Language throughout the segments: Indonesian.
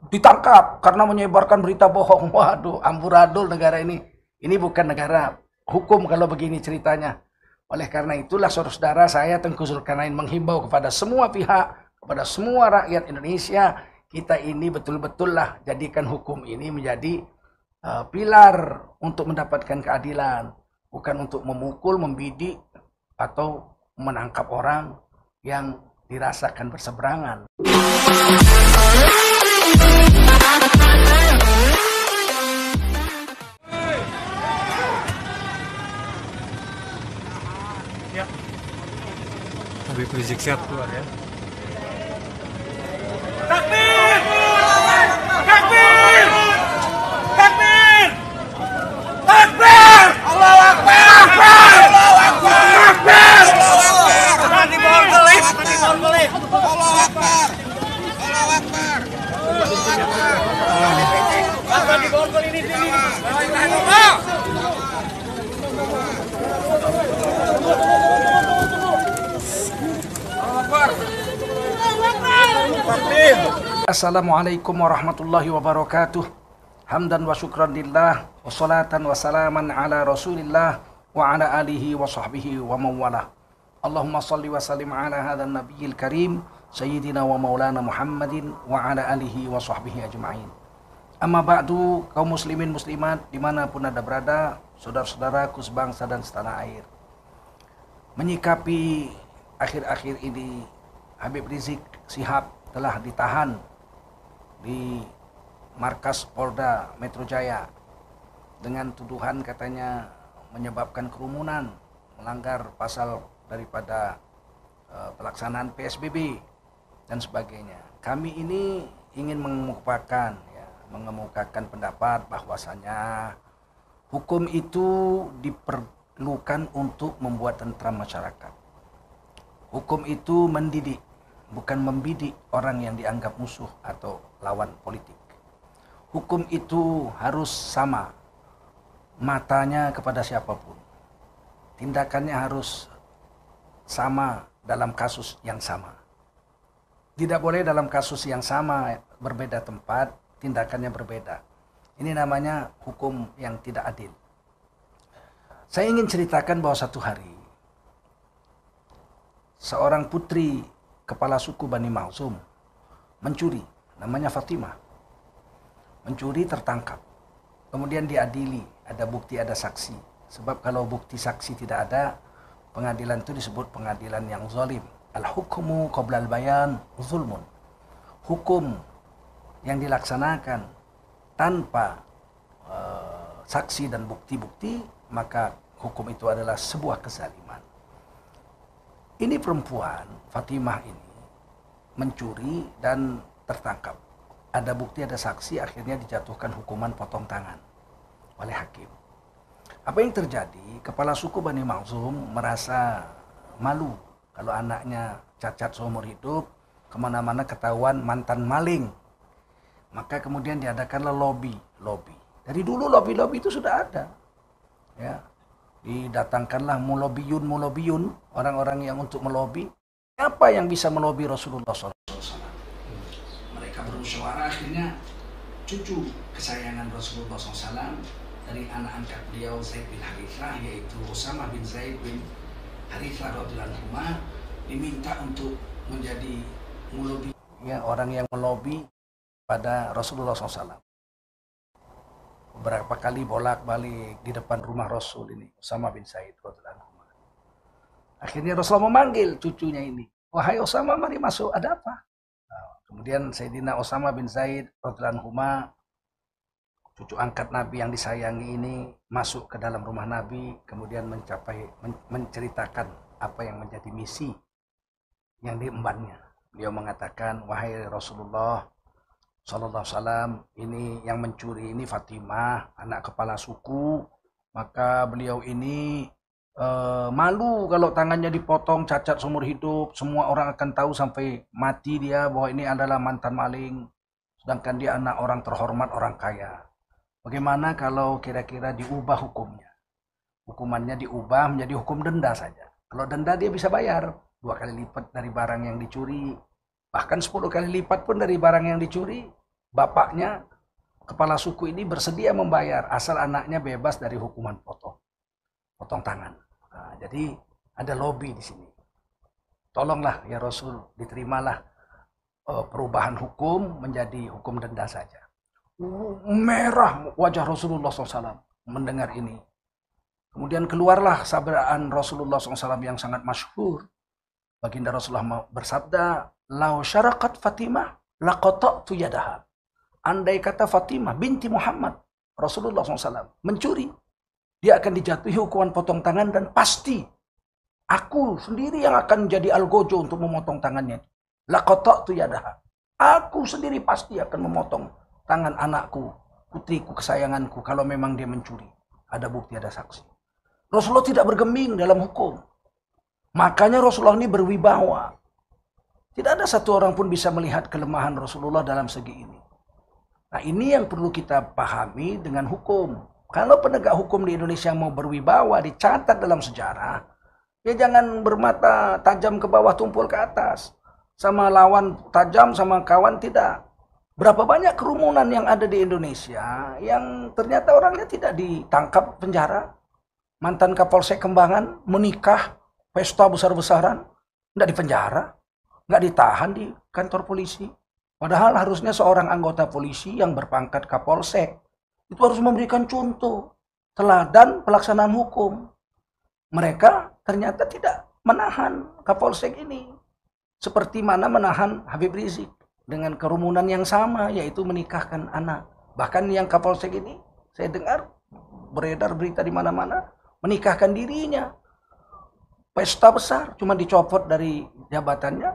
ditangkap karena menyebarkan berita bohong. Waduh, amburadul negara ini. Ini bukan negara hukum kalau begini ceritanya. Oleh karena itulah saudara-saudara, saya Tengku Zulkarnain menghimbau kepada semua pihak, kepada semua rakyat Indonesia, kita ini betul-betul lah jadikan hukum ini menjadi pilar untuk mendapatkan keadilan, bukan untuk memukul, membidik, atau menangkap orang yang dirasakan berseberangan. Ya. Habib Rizik siap keluar ya. Takbir! Takbir! Takbir! Takbir! Allahu Akbar! Allahu Akbar! Takbir! Jangan diborgol, jangan diborgol. Allahu Akbar! Allahu Akbar! Allahu Akbar! Jangan diborgol ini sini. La ilaha illallah. Assalamualaikum warahmatullahi wabarakatuh. Hamdan wa syukran lillah, wa salatan wa salaman ala rasulillah, wa ala alihi wa sahbihi wa mawalah. Allahumma salli wa sallim ala hadhan nabiyil karim, sayyidina wa maulana Muhammadin, wa ala alihi wa sahbihi ajma'in. Amma ba'du, kaum muslimin muslimat dimanapun anda berada, saudara-saudaraku sebangsa dan setanah air. Menyikapi akhir-akhir ini, Habib Rizik Syihab telah ditahan di markas Polda Metro Jaya dengan tuduhan katanya menyebabkan kerumunan, melanggar pasal daripada pelaksanaan PSBB dan sebagainya. Kami ini ingin mengemukakan pendapat bahwasanya hukum itu diperlukan untuk membuat tentram masyarakat. Hukum itu mendidik, bukan membidik orang yang dianggap musuh atau lawan politik. Hukum itu harus sama, matanya kepada siapapun. Tindakannya harus sama dalam kasus yang sama. Tidak boleh dalam kasus yang sama, berbeda tempat, tindakannya berbeda. Ini namanya hukum yang tidak adil. Saya ingin ceritakan bahwa satu hari, seorang putri kepala suku Bani Makhzum mencuri, namanya Fatimah. Mencuri tertangkap. Kemudian diadili, ada bukti, ada saksi. Sebab kalau bukti saksi tidak ada, pengadilan itu disebut pengadilan yang zalim. Al-hukmu qabla al-bayan zulmun. Hukum yang dilaksanakan tanpa saksi dan bukti-bukti, maka hukum itu adalah sebuah kezaliman. Ini perempuan, Fatimah ini, mencuri dan tertangkap. Ada bukti, ada saksi, akhirnya dijatuhkan hukuman potong tangan oleh hakim. Apa yang terjadi? Kepala suku Bani Makhzum merasa malu kalau anaknya cacat seumur hidup, kemana-mana ketahuan mantan maling. Maka kemudian diadakanlah lobby. Dari dulu lobby itu sudah ada. Ya. Didatangkanlah mulobiyun, orang-orang yang untuk melobi. Apa yang bisa melobi Rasulullah SAW? Mereka bermusyawarah, akhirnya cucu kesayangan Rasulullah SAW dari anak angkat beliau Zaid bin Harithah, yaitu Usamah bin Zaid bin Harithah radhiyallahu anhu, diminta untuk menjadi mulobi, ya, orang yang melobi pada Rasulullah SAW. Beberapa kali bolak-balik di depan rumah Rasul ini, Usamah bin Zaid radhiyallahu anhu. Akhirnya Rasulullah memanggil cucunya ini, wahai Usamah, mari masuk, ada apa? Nah, kemudian Sayyidina Usamah bin Zaid radhiyallahu anhu, cucu angkat Nabi yang disayangi ini, masuk ke dalam rumah Nabi, kemudian menceritakan apa yang menjadi misi yang diembannya. Beliau mengatakan, wahai Rasulullah Sallallahu Alaihi Wasallam, ini yang mencuri ini Fatimah, anak kepala suku, maka beliau ini malu kalau tangannya dipotong, cacat seumur hidup, semua orang akan tahu sampai mati dia bahwa ini adalah mantan maling, sedangkan dia anak orang terhormat, orang kaya. Bagaimana kalau kira-kira diubah hukumnya? Hukumannya diubah menjadi hukum denda saja. Kalau denda dia bisa bayar 2 kali lipat dari barang yang dicuri, bahkan 10 kali lipat pun dari barang yang dicuri bapaknya, kepala suku ini bersedia membayar asal anaknya bebas dari hukuman potong tangan. Nah, jadi ada lobby di sini. Tolonglah ya Rasul, diterimalah perubahan hukum menjadi hukum denda saja. Merah wajah Rasulullah SAW mendengar ini. Kemudian keluarlah sabdaan Rasulullah SAW yang sangat masyhur. Baginda Rasulullah bersabda, "Lau syarakat Fatimah laqata'tu yadaha." Andai kata Fatimah binti Muhammad, Rasulullah SAW mencuri, dia akan dijatuhi hukuman potong tangan dan pasti aku sendiri yang akan jadi algojo untuk memotong tangannya. Laqata'tu yadaha. Aku sendiri pasti akan memotong tangan anakku, putriku kesayanganku kalau memang dia mencuri. Ada bukti, ada saksi. Rasulullah tidak bergeming dalam hukum. Makanya Rasulullah ini berwibawa. Tidak ada satu orang pun bisa melihat kelemahan Rasulullah dalam segi ini. Nah, ini yang perlu kita pahami dengan hukum. Kalau penegak hukum di Indonesia mau berwibawa, dicatat dalam sejarah, ya jangan bermata tajam ke bawah tumpul ke atas. Sama lawan tajam, sama kawan tidak. Berapa banyak kerumunan yang ada di Indonesia yang ternyata orangnya tidak ditangkap penjara. Mantan Kapolsek Kembangan menikah, pesta besar-besaran, tidak dipenjara, nggak ditahan di kantor polisi. Padahal harusnya seorang anggota polisi yang berpangkat Kapolsek itu harus memberikan contoh, teladan pelaksanaan hukum. Mereka ternyata tidak menahan Kapolsek ini. Seperti mana menahan Habib Rizik dengan kerumunan yang sama, yaitu menikahkan anak. Bahkan yang Kapolsek ini, saya dengar beredar berita di mana-mana, menikahkan dirinya. Pesta besar, cuma dicopot dari jabatannya,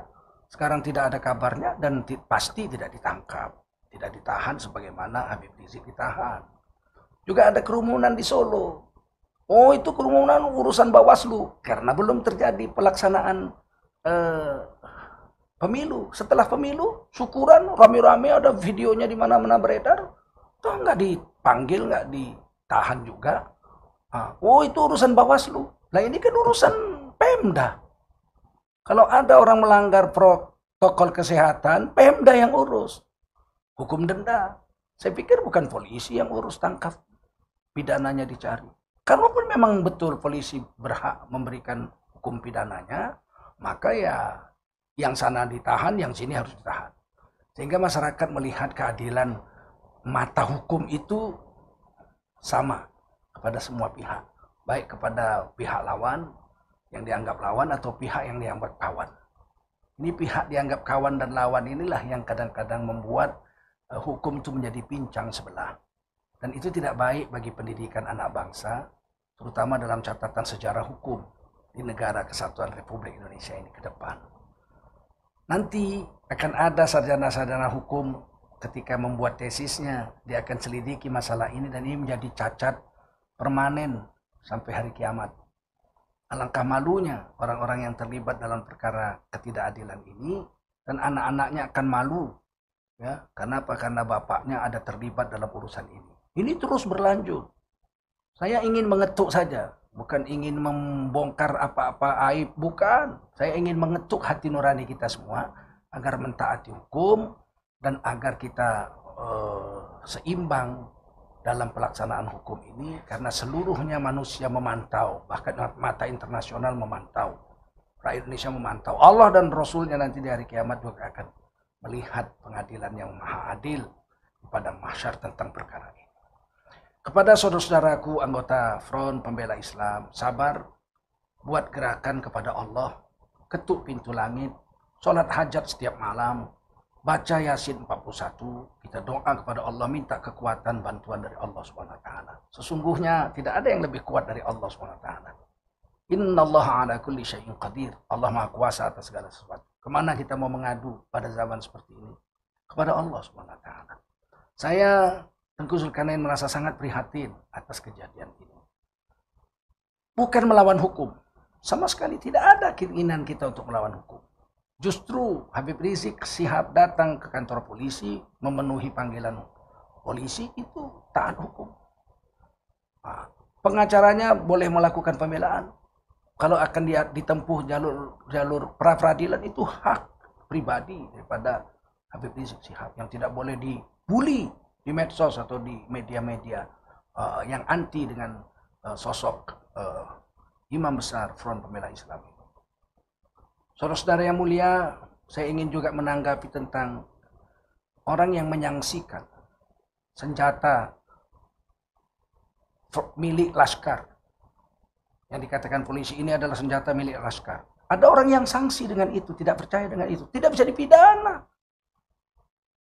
sekarang tidak ada kabarnya, dan pasti tidak ditangkap. Tidak ditahan sebagaimana Habib Rizik ditahan. Juga ada kerumunan di Solo. Oh, itu kerumunan urusan Bawaslu, karena belum terjadi pelaksanaan pemilu. Setelah pemilu, syukuran rame-rame ada videonya di mana-mana beredar. Toh nggak dipanggil, nggak ditahan juga. Oh, itu urusan Bawaslu. Nah, ini kan urusan Pemda. Kalau ada orang melanggar protokol kesehatan, Pemda yang urus. Hukum denda. Saya pikir bukan polisi yang urus, tangkap, pidananya dicari. Kalaupun memang betul polisi berhak memberikan hukum pidananya, maka ya yang sana ditahan, yang sini harus ditahan. Sehingga masyarakat melihat keadilan mata hukum itu sama kepada semua pihak. Baik kepada pihak lawan, yang dianggap lawan, atau pihak yang dianggap kawan. Ini pihak dianggap kawan dan lawan inilah yang kadang-kadang membuat hukum itu menjadi pincang sebelah. Dan itu tidak baik bagi pendidikan anak bangsa, terutama dalam catatan sejarah hukum di negara kesatuan Republik Indonesia ini ke depan. Nanti akan ada sarjana-sarjana hukum ketika membuat tesisnya, dia akan selidiki masalah ini dan ini menjadi cacat permanen sampai hari kiamat. Alangkah malunya orang-orang yang terlibat dalam perkara ketidakadilan ini, dan anak-anaknya akan malu. Ya, kenapa? Karena bapaknya ada terlibat dalam urusan ini. Ini terus berlanjut. Saya ingin mengetuk saja, bukan ingin membongkar apa-apa aib, bukan. Saya ingin mengetuk hati nurani kita semua agar mentaati hukum dan agar kita seimbang dalam pelaksanaan hukum ini, karena seluruhnya manusia memantau, bahkan mata internasional memantau, rakyat Indonesia memantau. Allah dan Rasulnya nanti di hari kiamat juga akan melihat pengadilan yang maha adil pada mahsyar tentang perkara ini. Kepada saudara-saudaraku anggota Front Pembela Islam, sabar, buat gerakan kepada Allah, ketuk pintu langit, sholat hajat setiap malam, baca Yasin 41, kita doa kepada Allah, minta kekuatan, bantuan dari Allah SWT. Sesungguhnya tidak ada yang lebih kuat dari Allah SWT. Innallaha ala kulli syai'in qadir. Allah Maha Kuasa atas segala sesuatu. Kemana kita mau mengadu pada zaman seperti ini? Kepada Allah SWT. Saya Tengku Zulkarnain merasa sangat prihatin atas kejadian ini. Bukan melawan hukum. Sama sekali tidak ada keinginan kita untuk melawan hukum. Justru Habib Rizik Syihab datang ke kantor polisi, memenuhi panggilan polisi, itu taat hukum. Pengacaranya boleh melakukan pembelaan. Kalau akan dia ditempuh jalur pra-peradilan, itu hak pribadi daripada Habib Rizik Syihab yang tidak boleh bully di medsos atau di media-media yang anti dengan sosok imam besar Front Pembela Islam. Saudara-saudara yang mulia, saya ingin juga menanggapi tentang orang yang menyaksikan senjata milik laskar. Yang dikatakan polisi ini adalah senjata milik laskar. Ada orang yang sanksi dengan itu, tidak percaya dengan itu. Tidak bisa dipidana.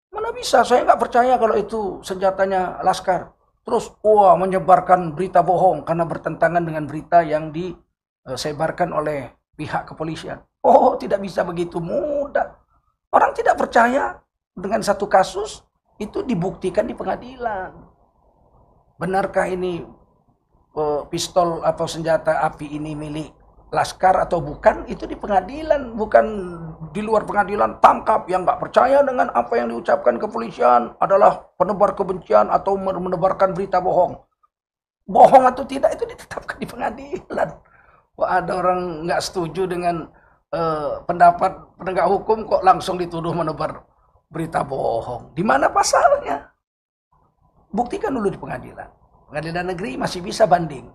Mana bisa, saya nggak percaya kalau itu senjatanya laskar. Terus, menyebarkan berita bohong karena bertentangan dengan berita yang disebarkan oleh pihak kepolisian. Oh, tidak bisa begitu mudah. Orang tidak percaya dengan satu kasus, itu dibuktikan di pengadilan. Benarkah ini pistol atau senjata api ini milik laskar atau bukan, itu di pengadilan, bukan di luar pengadilan. Tangkap yang nggak percaya dengan apa yang diucapkan kepolisian adalah penebar kebencian atau menebarkan berita bohong. Bohong atau tidak itu ditetapkan di pengadilan. Wah, ada orang nggak setuju dengan pendapat penegak hukum kok langsung dituduh menebar berita bohong. Di mana pasalnya? Buktikan dulu di pengadilan. Pengadilan negeri masih bisa banding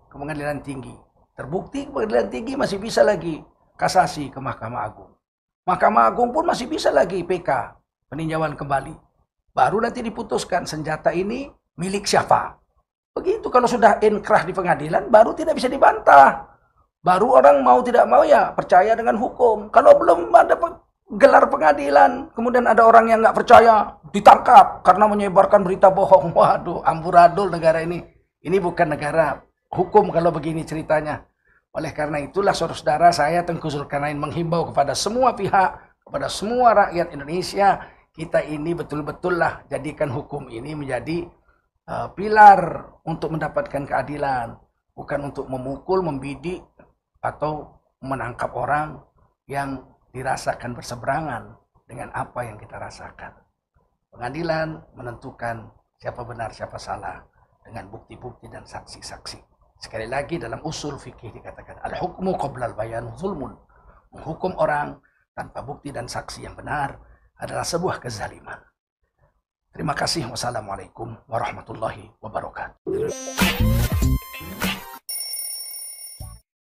ke pengadilan tinggi. Terbukti ke pengadilan tinggi masih bisa lagi kasasi ke Mahkamah Agung. Mahkamah Agung pun masih bisa lagi PK, peninjauan kembali. Baru nanti diputuskan senjata ini milik siapa. Begitu, kalau sudah inkrah di pengadilan baru tidak bisa dibantah. Baru orang mau tidak mau ya percaya dengan hukum. Kalau belum ada gelar pengadilan, kemudian ada orang yang nggak percaya, ditangkap karena menyebarkan berita bohong. Waduh, amburadul negara ini. Ini bukan negara hukum kalau begini ceritanya. Oleh karena itulah saudara-saudara, saya Tengku Zulkarnain menghimbau kepada semua pihak, kepada semua rakyat Indonesia, kita ini betul-betul lah jadikan hukum ini menjadi pilar untuk mendapatkan keadilan. Bukan untuk memukul, membidik, atau menangkap orang yang dirasakan berseberangan dengan apa yang kita rasakan. Pengadilan menentukan siapa benar, siapa salah dengan bukti-bukti dan saksi-saksi. Sekali lagi dalam usul fikih dikatakan al-hukmu qabla al-bayan zulmun. Menghukum orang tanpa bukti dan saksi yang benar adalah sebuah kezaliman. Terima kasih. Wassalamualaikum warahmatullahi wabarakatuh.